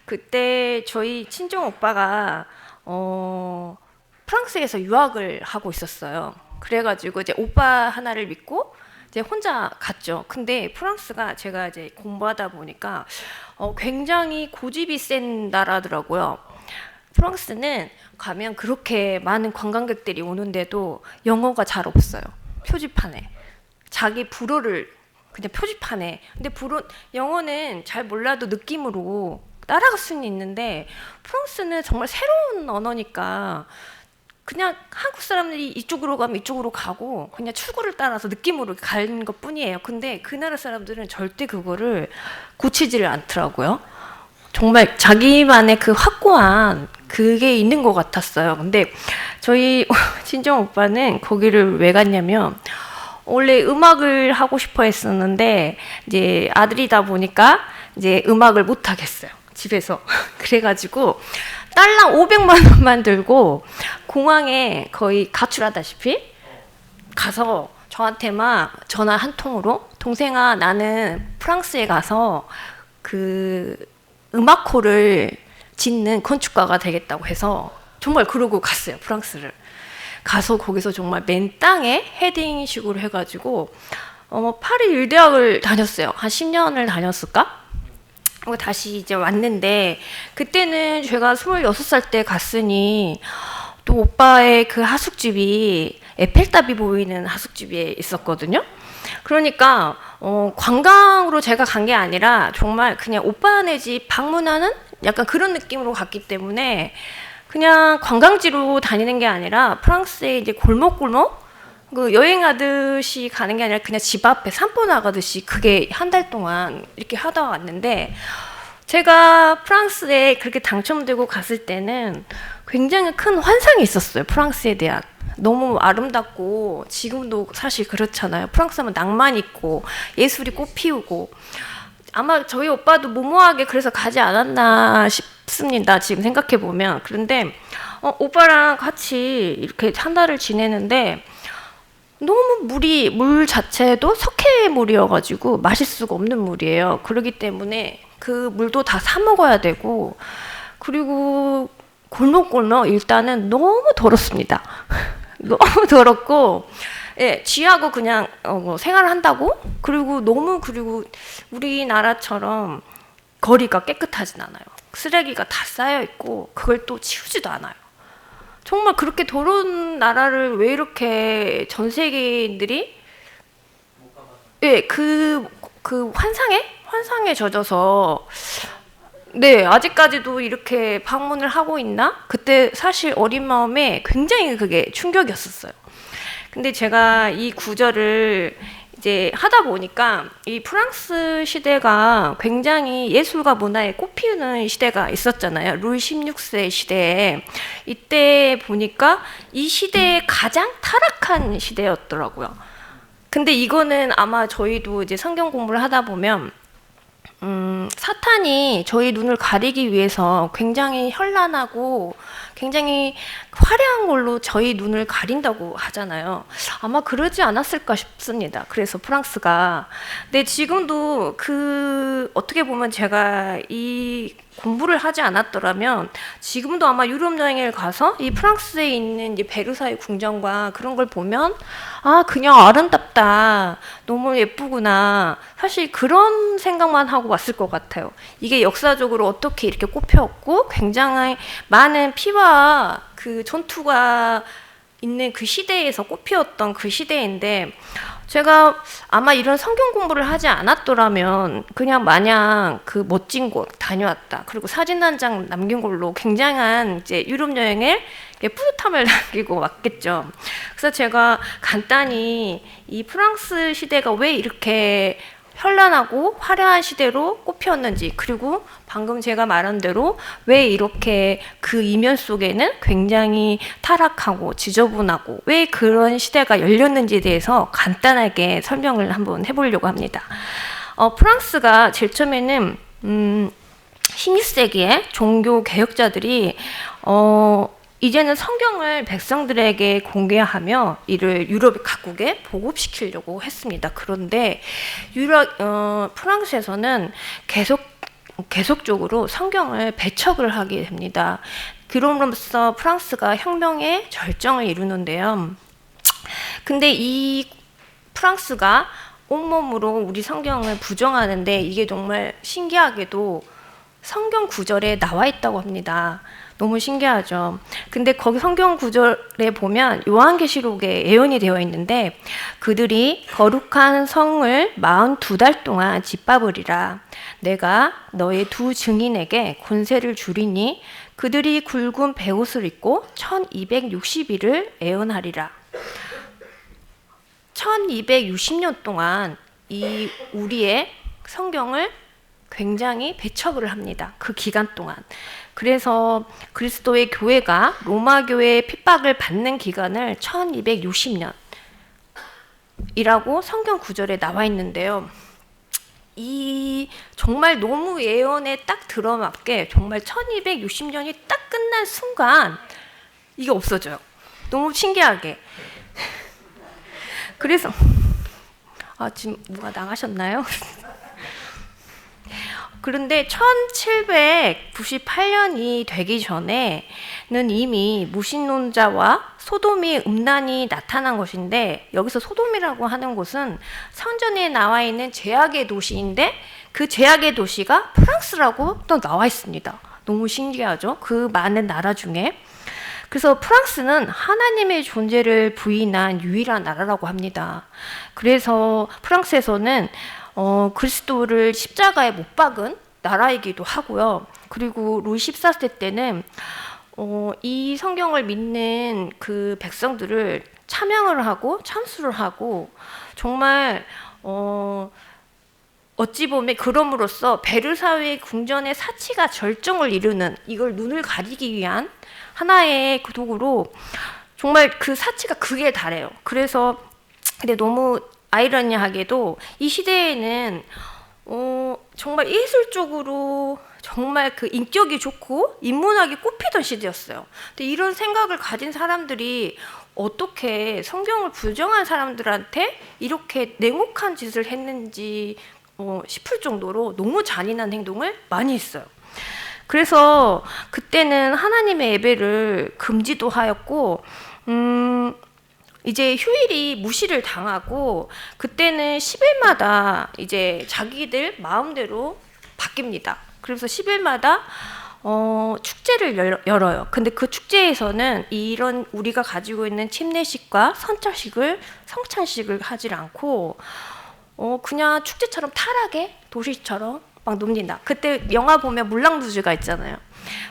그때 저희 친정 오빠가 프랑스에서 유학을 하고 있었어요. 그래가지고 이제 오빠 하나를 믿고 이제 혼자 갔죠. 근데 프랑스가 제가 이제 공부하다 보니까 굉장히 고집이 센 나라더라고요. 프랑스는 가면 그렇게 많은 관광객들이 오는데도 영어가 잘 없어요. 표지판에. 자기 불어를 그냥 표지판에. 근데 영어는 잘 몰라도 느낌으로 따라갈 수는 있는데 프랑스는 정말 새로운 언어니까 그냥 한국 사람들이 이쪽으로 가면 이쪽으로 가고 그냥 출구를 따라서 느낌으로 가는 것 뿐이에요. 근데 그 나라 사람들은 절대 그거를 고치지를 않더라고요. 정말 자기만의 그 확고한 그게 있는 것 같았어요. 근데 저희 친정 오빠는 거기를 왜 갔냐면 원래 음악을 하고 싶어 했었는데 이제 아들이다 보니까 이제 음악을 못 하겠어요. 집에서. 그래가지고 달러 500만 원만 들고 공항에 거의 가출하다시피 가서 저한테만 전화 한 통으로 동생아 나는 프랑스에 가서 그 음악호를 짓는 건축가가 되겠다고 해서 정말 그러고 갔어요. 프랑스를. 가서 거기서 정말 맨 땅에 헤딩식으로 해가지고 파리 일대학을 다녔어요. 한 10년을 다녔을까? 다시 이제 왔는데 그때는 제가 26살 때 갔으니 또 오빠의 그 하숙집이 에펠탑이 보이는 하숙집에 있었거든요. 그러니까 관광으로 제가 간 게 아니라 정말 그냥 오빠네 집 방문하는 약간 그런 느낌으로 갔기 때문에 그냥 관광지로 다니는 게 아니라 프랑스의 이제 골목골목 그 여행하듯이 가는 게 아니라 그냥 집 앞에 산보 나가듯이 그게 한 달 동안 이렇게 하다 왔는데 제가 프랑스에 그렇게 당첨되고 갔을 때는 굉장히 큰 환상이 있었어요. 프랑스에 대한. 너무 아름답고 지금도 사실 그렇잖아요. 프랑스 하면 낭만 있고 예술이 꽃피우고 아마 저희 오빠도 무모하게 그래서 가지 않았나 싶습니다. 지금 생각해 보면. 그런데 오빠랑 같이 이렇게 한 달을 지내는데 너무 물 자체도 석회물이어가지고 마실 수가 없는 물이에요. 그렇기 때문에 그 물도 다 사 먹어야 되고 그리고 골목골목 일단은 너무 더럽습니다. 너무 더럽고 예, 쥐하고 그냥 생활한다고? 그리고 우리나라처럼 거리가 깨끗하진 않아요. 쓰레기가 다 쌓여 있고 그걸 또 치우지도 않아요. 정말 그렇게 더러운 나라를 왜 이렇게 전 세계인들이 예, 그 환상에 젖어서 네, 아직까지도 이렇게 방문을 하고 있나? 그때 사실 어린 마음에 굉장히 그게 충격이었었어요. 근데 제가 이 구절을 이제 하다 보니까 이 프랑스 시대가 굉장히 예술과 문화에 꽃피우는 시대가 있었잖아요. 루이 16세 시대에. 이때 보니까 이 시대의 가장 타락한 시대였더라고요. 근데 이거는 아마 저희도 이제 성경 공부를 하다 보면 사탄이 저희 눈을 가리기 위해서 굉장히 현란하고 굉장히 화려한 걸로 저희 눈을 가린다고 하잖아요. 아마 그러지 않았을까 싶습니다. 그래서 프랑스가. 근데 지금도 어떻게 보면 제가 이 공부를 하지 않았더라면 지금도 아마 유럽 여행을 가서 이 프랑스에 있는 이제 베르사유 궁전과 그런 걸 보면 그냥 아름답다. 너무 예쁘구나. 사실 그런 생각만 하고 왔을 것 같아요. 이게 역사적으로 어떻게 이렇게 꼽혔고 굉장히 많은 피와 그 전투가 있는 그 시대에서 꽃피웠던 그 시대인데 제가 아마 이런 성경 공부를 하지 않았더라면 그냥 마냥 그 멋진 곳 다녀왔다. 그리고 사진 한 장 남긴 걸로 굉장한 이제 유럽 여행에 뿌듯함을 남기고 왔겠죠. 그래서 제가 간단히 이 프랑스 시대가 왜 이렇게 현란하고 화려한 시대로 꼽혔는지 그리고 방금 제가 말한 대로 왜 이렇게 그 이면 속에는 굉장히 타락하고 지저분하고 왜 그런 시대가 열렸는지에 대해서 간단하게 설명을 한번 해보려고 합니다. 프랑스가 제일 처음에는 16세기에 종교 개혁자들이 이제는 성경을 백성들에게 공개하며 이를 유럽 각국에 보급시키려고 했습니다. 그런데 프랑스에서는 계속 계속적으로 성경을 배척을 하게 됩니다. 그럼으로써 프랑스가 혁명의 절정을 이루는데요. 근데 이 프랑스가 온몸으로 우리 성경을 부정하는데 이게 정말 신기하게도 성경 구절에 나와 있다고 합니다. 너무 신기하죠. 근데 거기 성경 구절에 보면 요한계시록에 예언이 되어 있는데 그들이 거룩한 성을 42달 동안 짓밟으리라. 내가 너의 두 증인에게 권세를 주리니 그들이 굵은 베옷을 입고 1260일을 애언하리라. 1260년 동안 이 우리의 성경을 굉장히 배척을 합니다. 그 기간 동안. 그래서 그리스도의 교회가 로마 교회의 핍박을 받는 기간을 1260년이라고 성경 구절에 나와 있는데요. 이 정말 너무 예언에 딱 들어맞게 정말 1260년이 딱 끝난 순간 이게 없어져요. 너무 신기하게. 그래서 지금 누가 나가셨나요? 그런데 1798년이 되기 전에는 이미 무신론자와 소돔의 음란이 나타난 것인데 여기서 소돔이라고 하는 곳은 성전에 나와 있는 제약의 도시인데 그 제약의 도시가 프랑스라고 또 나와 있습니다. 너무 신기하죠? 그 많은 나라 중에. 그래서 프랑스는 하나님의 존재를 부인한 유일한 나라라고 합니다. 그래서 프랑스에서는 그리스도를 십자가에 못 박은 나라이기도 하고요. 그리고 루이 14세 때는 이 성경을 믿는 그 백성들을 참양을 하고 참수를 하고 정말 어찌 보면 그럼으로써 베르사유의 궁전의 사치가 절정을 이루는 이걸 눈을 가리기 위한 하나의 그 도구로 정말 그 사치가 극에 달해요. 그래서 근데 너무 아이러니하게도 이 시대에는 정말 예술적으로 정말 그 인격이 좋고 인문학이 꽃피던 시대였어요. 근데 이런 생각을 가진 사람들이 어떻게 성경을 부정한 사람들한테 이렇게 냉혹한 짓을 했는지 싶을 정도로 너무 잔인한 행동을 많이 했어요. 그래서 그때는 하나님의 예배를 금지도 하였고 이제 휴일이 무시를 당하고 그때는 10일마다 이제 자기들 마음대로 바뀝니다. 그래서 10일마다 축제를 열어요. 근데 그 축제에서는 이런 우리가 가지고 있는 침례식과 선처식을 성찬식을 하질 않고 그냥 축제처럼 타락의 도시처럼 막 놉니다. 그때 영화 보면 물랑루즈가 있잖아요.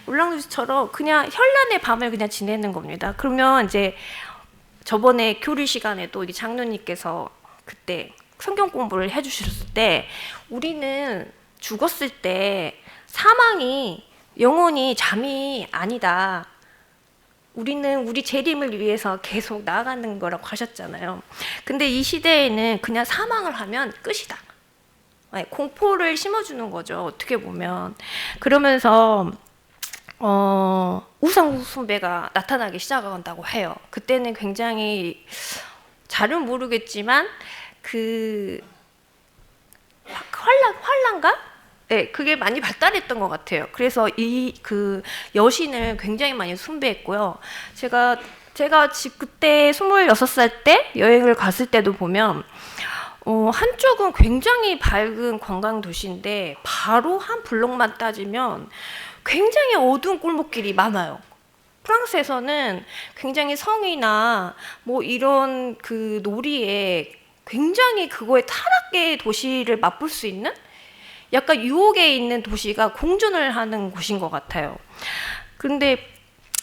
물랑루즈처럼 그냥 현란의 밤을 그냥 지내는 겁니다. 그러면 이제 저번에 교리 시간에도 이 장로님께서 그때 성경 공부를 해주셨을 때 우리는 죽었을 때 사망이 영원히 잠이 아니다. 우리는 우리 재림을 위해서 계속 나아가는 거라고 하셨잖아요. 근데 이 시대에는 그냥 사망을 하면 끝이다. 공포를 심어주는 거죠. 어떻게 보면. 그러면서 우상 숭배가 나타나기 시작한다고 해요. 그때는 굉장히 잘은 모르겠지만 그 환란가? 네, 그게 많이 발달했던 것 같아요. 그래서 이 그 여신을 굉장히 많이 숭배했고요. 제가 그때 26살 때 여행을 갔을 때도 보면 한쪽은 굉장히 밝은 관광 도시인데 바로 한 블록만 따지면 굉장히 어두운 골목길이 많아요. 프랑스에서는 굉장히 성이나 뭐 이런 그 놀이에 굉장히 그거에 타락의 도시를 맛볼 수 있는 약간 유혹에 있는 도시가 공존을 하는 곳인 것 같아요. 그런데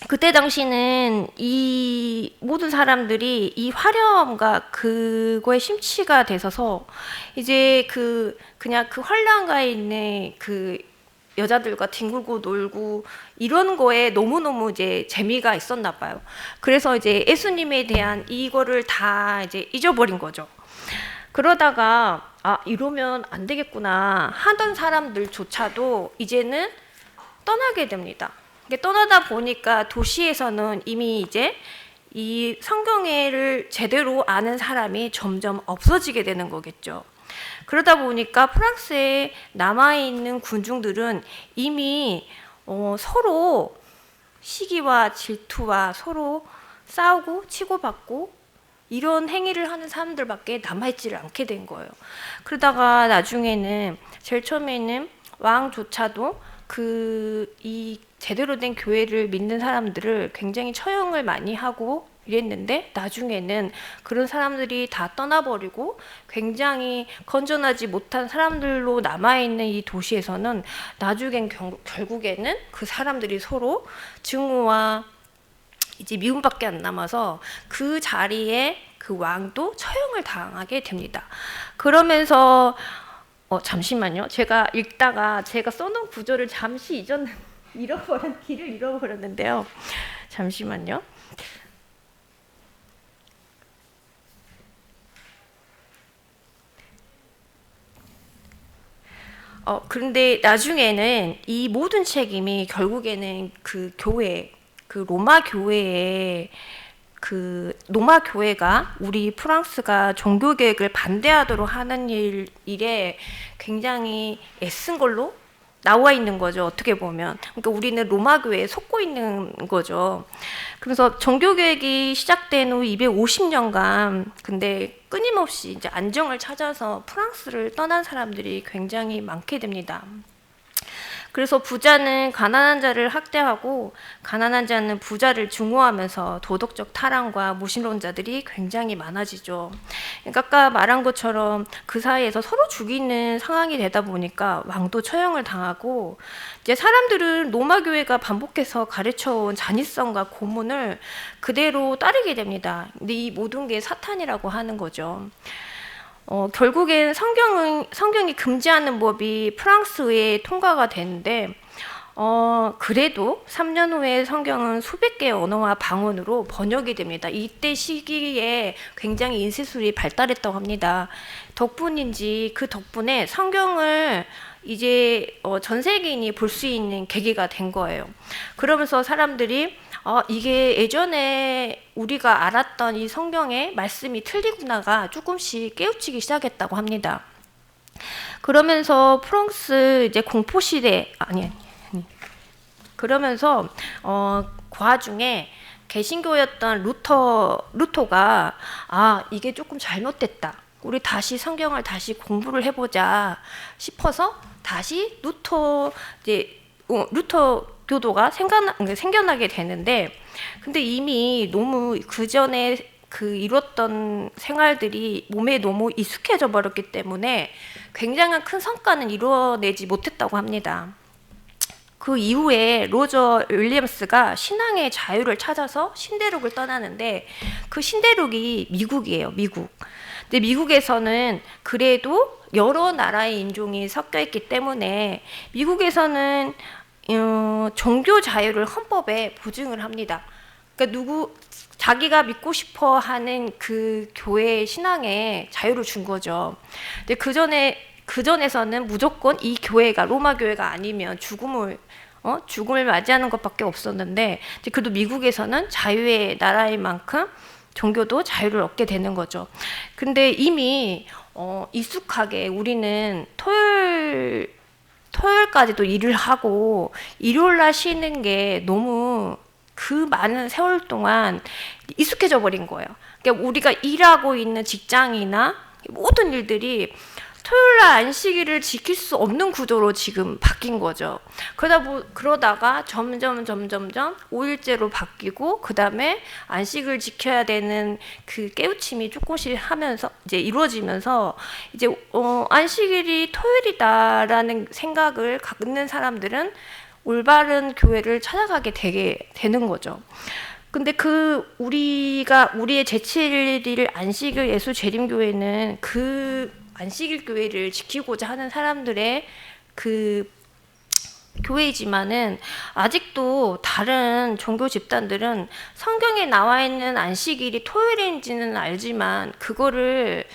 그때 당시는 이 모든 사람들이 이 화려함과 그거에 심취가 되서서 이제 그냥 그 환란가에 있는 그 여자들과 뒹굴고 놀고 이런 거에 너무너무 이제 재미가 있었나 봐요. 그래서 이제 예수님에 대한 이거를 다 이제 잊어버린 거죠. 그러다가 이러면 안 되겠구나 하던 사람들조차도 이제는 떠나게 됩니다. 떠나다 보니까 도시에서는 이미 이제 이 성경을 제대로 아는 사람이 점점 없어지게 되는 거겠죠. 그러다 보니까 프랑스에 남아있는 군중들은 이미 서로 시기와 질투와 서로 싸우고 치고받고 이런 행위를 하는 사람들밖에 남아있지를 않게 된 거예요. 그러다가 나중에는 제일 처음에는 왕조차도 이 제대로 된 교회를 믿는 사람들을 굉장히 처형을 많이 하고 이랬는데, 나중에는 그런 사람들이 다 떠나버리고 굉장히 건전하지 못한 사람들로 남아있는 이 도시에서는 나중엔 결국에는 그 사람들이 서로 증오와 이제 미움밖에 안 남아서 그 자리에 그 왕도 처형을 당하게 됩니다. 그러면서 잠시만요. 제가 읽다가 제가 써놓은 구절을 잠시 길을 잃어버렸는데요. 잠시만요. 그런데 나중에는 이 모든 책임이 결국에는 그 교회, 그 로마 교회가 우리 프랑스가 종교개혁을 반대하도록 하는 일에 굉장히 애쓴 걸로 나와 있는 거죠. 어떻게 보면. 그러니까 우리는 로마 교회에 속고 있는 거죠. 그래서 종교개혁이 시작된 후 250년간 근데 끊임없이 이제 안정을 찾아서 프랑스를 떠난 사람들이 굉장히 많게 됩니다. 그래서 부자는 가난한 자를 학대하고 가난한 자는 부자를 증오하면서 도덕적 타락과 무신론자들이 굉장히 많아지죠. 그러니까 아까 말한 것처럼 그 사이에서 서로 죽이는 상황이 되다 보니까 왕도 처형을 당하고, 이제 사람들은 로마 교회가 반복해서 가르쳐온 잔이성과 고문을 그대로 따르게 됩니다. 근데 이 모든 게 사탄이라고 하는 거죠. 결국엔 성경이 금지하는 법이 프랑스에 통과가 되는데, 그래도 3년 후에 성경은 수백 개의 언어와 방언으로 번역이 됩니다. 이때 시기에 굉장히 인쇄술이 발달했다고 합니다. 덕분인지 그 덕분에 성경을 이제 전 세계인이 볼 수 있는 계기가 된 거예요. 그러면서 사람들이 이게 예전에 우리가 알았던 이 성경의 말씀이 틀리구나가 조금씩 깨우치기 시작했다고 합니다. 그러면서 프랑스 이제 공포시대 그러면서 그 와중에 개신교였던 루터가 이게 조금 잘못됐다, 우리 다시 성경을 다시 공부를 해보자 싶어서 다시 루터 교도가 생겨나게 되는데, 근데 이미 너무 그 전에 이뤘던 생활들이 몸에 너무 익숙해져 버렸기 때문에 굉장한 큰 성과는 이루어내지 못했다고 합니다. 그 이후에 로저 윌리엄스가 신앙의 자유를 찾아서 신대륙을 떠나는데, 그 신대륙이 미국이에요. 근데 미국에서는 그래도 여러 나라의 인종이 섞여 있기 때문에 미국에서는 종교 자유를 헌법에 보증을 합니다. 그러니까 자기가 믿고 싶어 하는 그 교회의 신앙에 자유를 준 거죠. 근데 그전에서는 무조건 이 교회가 로마 교회가 아니면 죽음을 맞이하는 것밖에 없었는데, 그래도 미국에서는 자유의 나라인 만큼 종교도 자유를 얻게 되는 거죠. 근데 이미 익숙하게 우리는 토요일까지도 일을 하고 일요일날 쉬는 게 너무 그 많은 세월 동안 익숙해져 버린 거예요. 그러니까 우리가 일하고 있는 직장이나 모든 일들이 토요일날 안식일을 지킬 수 없는 구조로 지금 바뀐 거죠. 그러다가 점점 5일제로 바뀌고, 그 다음에 안식을 지켜야 되는 그 깨우침이 조금씩 하면서 이제 이루어지면서 이제 안식일이 토요일이다라는 생각을 갖는 사람들은 올바른 교회를 찾아가게 되는 거죠. 근데 우리의 제7일 안식일 예수 재림교회는 그 안식일 교회를 지키고자 하는 사람들의 그 교회이지만은, 아직도 다른 종교 집단들은 성경에 나와 있는 안식일이 토요일인지는 알지만 그거를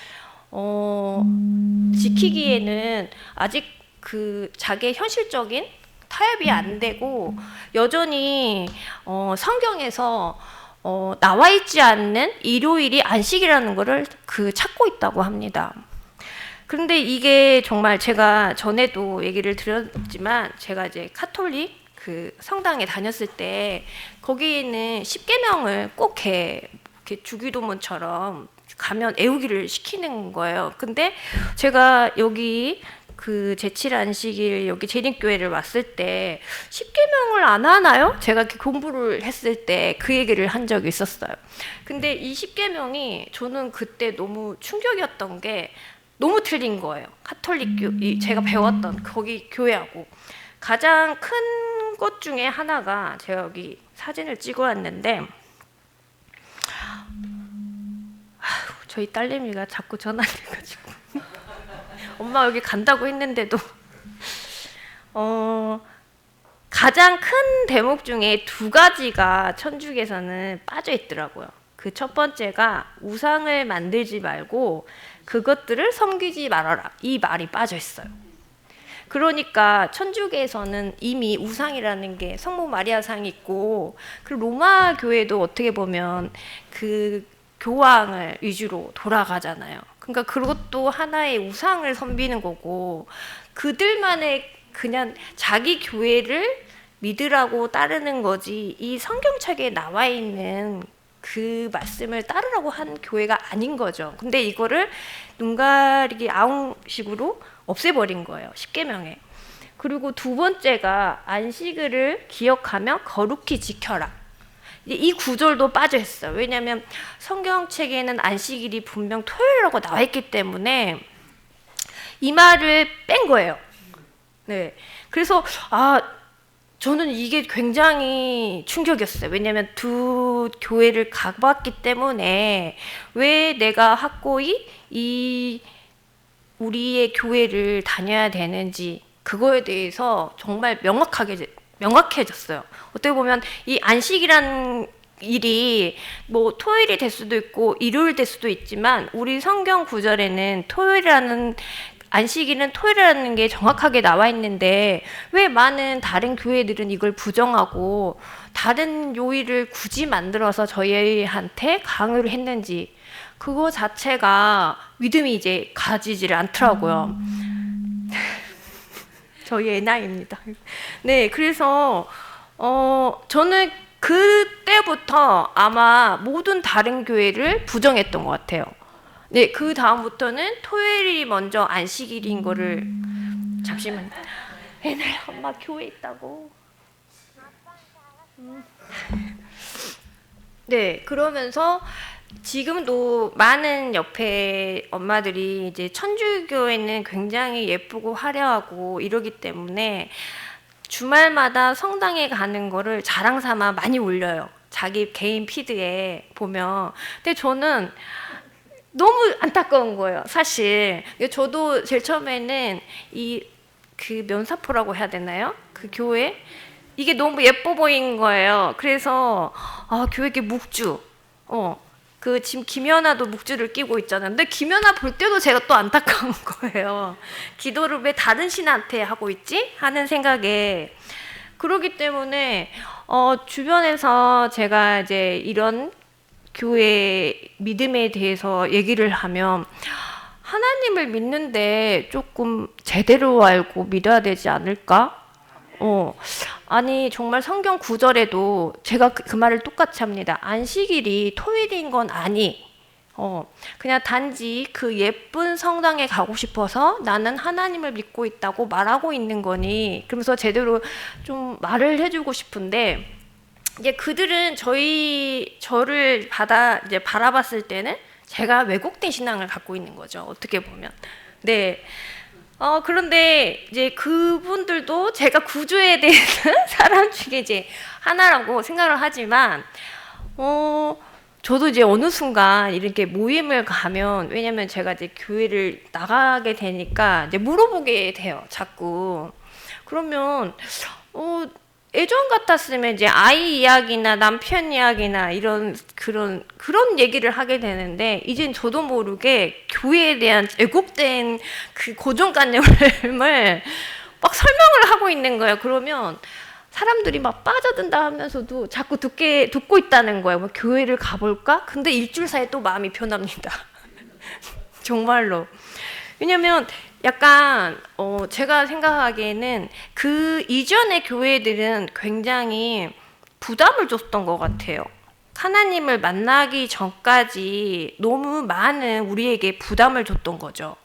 지키기에는 아직 그 자기의 현실적인 타협이 안 되고 여전히 성경에서 나와 있지 않는 일요일이 안식이라는 거를 찾고 있다고 합니다. 그런데 이게 정말 제가 전에도 얘기를 드렸지만 제가 이제 카톨릭 그 성당에 다녔을 때 거기에는 십계명을 꼭 이렇게 주기도문처럼 가면 애우기를 시키는 거예요. 근데 제가 여기 그 제7 안식일 여기 재림교회를 왔을 때 십계명을 안 하나요? 제가 이렇게 공부를 했을 때 그 얘기를 한 적이 있었어요. 근데 이 십계명이 저는 그때 너무 충격이었던 게 너무 틀린 거예요. 카톨릭 제가 배웠던 거기 교회하고 가장 큰 것 중에 하나가 제가 여기 사진을 찍어왔는데 저희 딸내미가 자꾸 전화를 해가지고 엄마 여기 간다고 했는데도 가장 큰 대목 중에 두 가지가 천주교에서는 빠져 있더라고요. 그 첫 번째가 우상을 만들지 말고 그것들을 섬기지 말아라. 이 말이 빠져 있어요. 그러니까 천주교에서는 이미 우상이라는 게 성모 마리아상이 있고 그 로마 교회도 어떻게 보면 그 교황을 위주로 돌아가잖아요. 그러니까 그것도 하나의 우상을 섬기는 거고 그들만의 그냥 자기 교회를 믿으라고 따르는 거지 이 성경책에 나와 있는 그 말씀을 따르라고 한 교회가 아닌 거죠. 근데 이거를 눈 가리기 아웅식으로 없애버린 거예요. 십계명에. 그리고 두 번째가 안식일을 기억하며 거룩히 지켜라. 이 구절도 빠져 있어요. 왜냐하면 성경책에는 안식일이 분명 토요일이라고 나와 있기 때문에 이 말을 뺀 거예요. 네. 그래서 저는 이게 굉장히 충격이었어요. 왜냐하면 두 교회를 가봤기 때문에 왜 내가 확고히 이 우리의 교회를 다녀야 되는지 그거에 대해서 정말 명확해졌어요. 어떻게 보면 이 안식이란 일이 뭐 토요일이 될 수도 있고 일요일 될 수도 있지만 우리 성경 구절에는 안식일은 토요일이라는 게 정확하게 나와 있는데 왜 많은 다른 교회들은 이걸 부정하고 다른 요일을 굳이 만들어서 저희한테 강요를 했는지 그거 자체가 믿음이 이제 가지지를 않더라고요. 저희 애 나이입니다. 네, 그래서 저는 그때부터 아마 모든 다른 교회를 부정했던 것 같아요. 네, 그 다음부터는 토요일이 먼저 안식일인 거를 잠시만. 애나야, 엄마 교회 있다고. 네, 그러면서 지금도 많은 옆에 엄마들이 이제 천주교에는 굉장히 예쁘고 화려하고 이러기 때문에 주말마다 성당에 가는 거를 자랑 삼아 많이 올려요. 자기 개인 피드에 보면. 근데 저는 너무 안타까운 거예요, 사실. 저도 제일 처음에는 그 면사포라고 해야 되나요? 그 교회? 이게 너무 예뻐 보인 거예요. 그래서 교회 이렇게 묵주. 지금 김연아도 묵주를 끼고 있잖아요. 근데 김연아 볼 때도 제가 또 안타까운 거예요. 기도를 왜 다른 신한테 하고 있지? 하는 생각에. 그러기 때문에 주변에서 제가 이제 이런 교회 믿음에 대해서 얘기를 하면 하나님을 믿는데 조금 제대로 알고 믿어야 되지 않을까? 아니 정말 성경 구절에도 제가 그 말을 똑같이 합니다. 안식일이 토요일인 건 아니. 그냥 단지 그 예쁜 성당에 가고 싶어서 나는 하나님을 믿고 있다고 말하고 있는 거니. 그러면서 제대로 좀 말을 해주고 싶은데 이제 그들은 저를 이제 바라봤을 때는 제가 왜곡된 신앙을 갖고 있는 거죠. 어떻게 보면. 네. 그런데 이제 그분들도 제가 구주에 대해서 사람 중에 이제 하나라고 생각을 하지만, 저도 이제 어느 순간 이렇게 모임을 가면, 왜냐면 제가 이제 교회를 나가게 되니까 이제 물어보게 돼요, 자꾸. 그러면, 예전 같았으면 이제 아이 이야기나 남편 이야기나 그런 얘기를 하게 되는데 이젠 저도 모르게 교회에 대한 왜곡된 그 고정관념을 막 설명을 하고 있는 거예요. 그러면 사람들이 막 빠져든다 하면서도 자꾸 듣고 있다는 거예요. 뭐 교회를 가볼까? 근데 일주일 사이에 또 마음이 변합니다. 정말로. 왜냐면 약간 제가 생각하기에는 그 이전의 교회들은 굉장히 부담을 줬던 것 같아요. 하나님을 만나기 전까지 너무 많은 우리에게 부담을 줬던 거죠.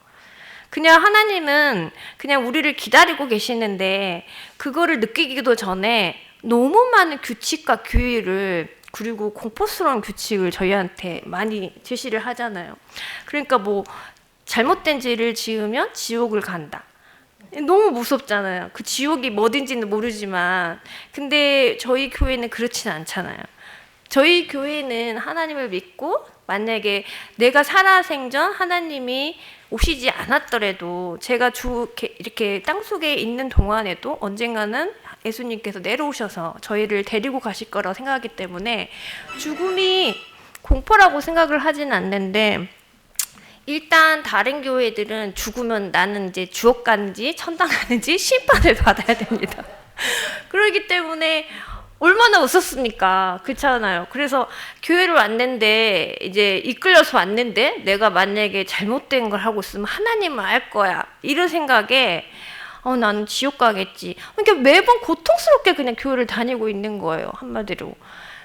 그냥 하나님은 그냥 우리를 기다리고 계시는데 그거를 느끼기도 전에 너무 많은 규칙과 규율을 그리고 공포스러운 규칙을 저희한테 많이 제시를 하잖아요. 그러니까 뭐 잘못된 죄를 지으면 지옥을 간다. 너무 무섭잖아요. 그 지옥이 뭐든지는 모르지만 근데 저희 교회는 그렇진 않잖아요. 저희 교회는 하나님을 믿고 만약에 내가 살아생전 하나님이 오시지 않았더라도 제가 이렇게 땅속에 있는 동안에도 언젠가는 예수님께서 내려오셔서 저희를 데리고 가실 거라고 생각하기 때문에 죽음이 공포라고 생각을 하지는 않는데 일단 다른 교회들은 죽으면 나는 이제 지옥 가는지 천당 가는지 심판을 받아야 됩니다. 그렇기 때문에 얼마나 웃었습니까? 그렇잖아요. 그래서 교회를 왔는데 이제 이끌려서 왔는데 내가 만약에 잘못된 걸 하고 있으면 하나님은 알 거야. 이런 생각에 나는 지옥 가겠지. 그러니까 매번 고통스럽게 그냥 교회를 다니고 있는 거예요. 한마디로.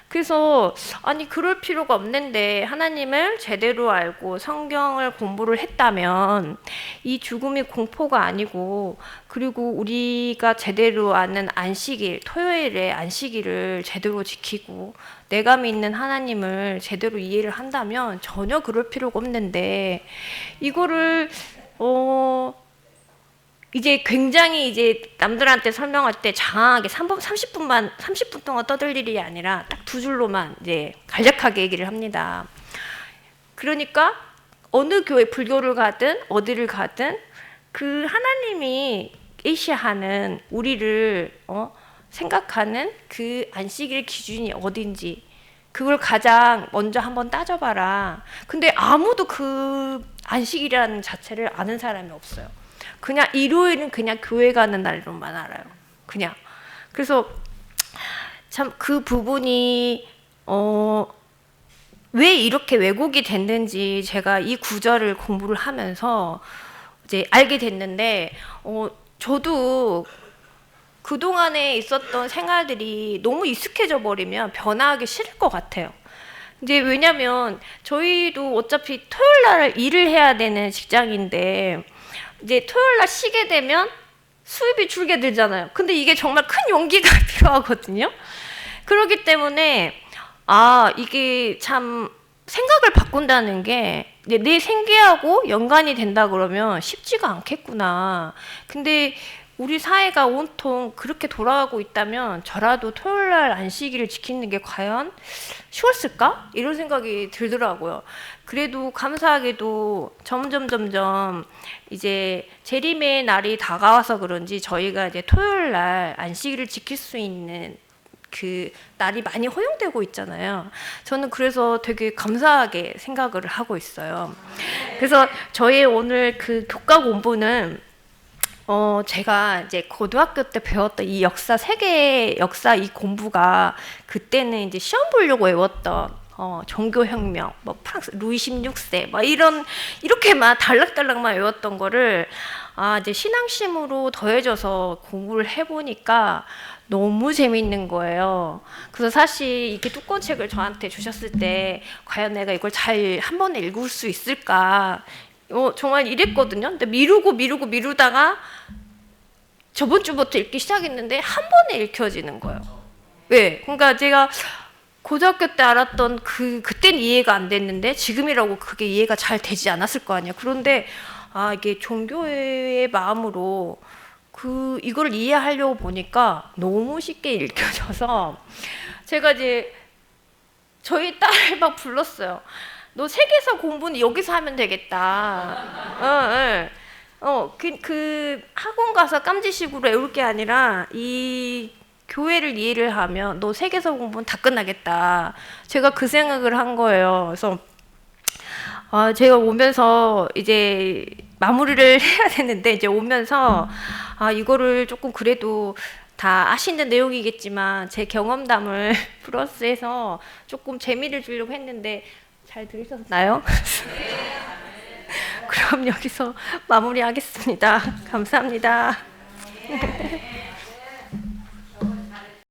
그래서 아니 그럴 필요가 없는데 하나님을 제대로 알고 성경을 공부를 했다면 이 죽음이 공포가 아니고 그리고 우리가 제대로 아는 안식일, 토요일에 안식일을 제대로 지키고 내가 믿는 하나님을 제대로 이해를 한다면 전혀 그럴 필요가 없는데 이거를 이제 굉장히 이제 남들한테 설명할 때 장황하게 30분 동안 떠들 일이 아니라 딱 두 줄로만 이제 간략하게 얘기를 합니다. 그러니까 어느 교회, 불교를 가든 어디를 가든 그 하나님이 계시하는 우리를 생각하는 그 안식일 기준이 어딘지 그걸 가장 먼저 한번 따져봐라. 근데 아무도 그 안식일이라는 자체를 아는 사람이 없어요. 그냥 일요일은 그냥 교회 가는 날로만 알아요. 그냥. 그래서 참 그 부분이 왜 이렇게 왜곡이 됐는지 제가 이 구절을 공부를 하면서 이제 알게 됐는데 저도 그동안에 있었던 생활들이 너무 익숙해져 버리면 변화하기 싫을 것 같아요. 이제 왜냐면 저희도 어차피 토요일 날 일을 해야 되는 직장인데 이제 토요일 날 쉬게 되면 수입이 줄게 되잖아요. 근데 이게 정말 큰 용기가 필요하거든요. 그렇기 때문에 이게 참 생각을 바꾼다는 게 내 생계하고 연관이 된다 그러면 쉽지가 않겠구나. 근데 우리 사회가 온통 그렇게 돌아가고 있다면 저라도 토요일 날 안식일을 지키는 게 과연 쉬웠을까? 이런 생각이 들더라고요. 그래도 감사하게도 점점 이제 재림의 날이 다가와서 그런지 저희가 이제 토요일 날 안식일을 지킬 수 있는 그 날이 많이 허용되고 있잖아요. 저는 그래서 되게 감사하게 생각을 하고 있어요. 그래서 저희 오늘 그 교과 공부는 제가 이제 고등학교 때 배웠던 이 역사, 세계 역사 이 공부가 그때는 이제 시험 보려고 외웠던 종교혁명, 뭐 프랑스 루이 16세, 막 이렇게 막 달락달락만 외웠던 거를 이제 신앙심으로 더해져서 공부를 해보니까 너무 재밌는 거예요. 그래서 사실 이렇게 두꺼운 책을 저한테 주셨을 때 과연 내가 이걸 잘 한 번에 읽을 수 있을까? 정말 이랬거든요. 근데 미루다가 저번 주부터 읽기 시작했는데 한 번에 읽혀지는 거예요. 왜? 그러니까 제가 고등학교 때 알았던 그때는 이해가 안 됐는데 지금이라고 그게 이해가 잘 되지 않았을 거 아니에요. 그런데 이게 종교의 마음으로 이걸 이해하려고 보니까 너무 쉽게 읽혀져서 제가 이제 저희 딸을 막 불렀어요. 너 세계사 공부는 여기서 하면 되겠다. 그 학원 가서 깜지식으로 외울 게 아니라 이 교회를 이해를 하면 너 세계사 공부는 다 끝나겠다. 제가 그 생각을 한 거예요. 그래서 제가 오면서 이제 마무리를 해야 되는데 이제 오면서 이거를 조금 그래도 다 아시는 내용이겠지만 제 경험담을 플러스해서 조금 재미를 주려고 했는데 잘 들으셨나요? 그럼 여기서 마무리하겠습니다. 감사합니다.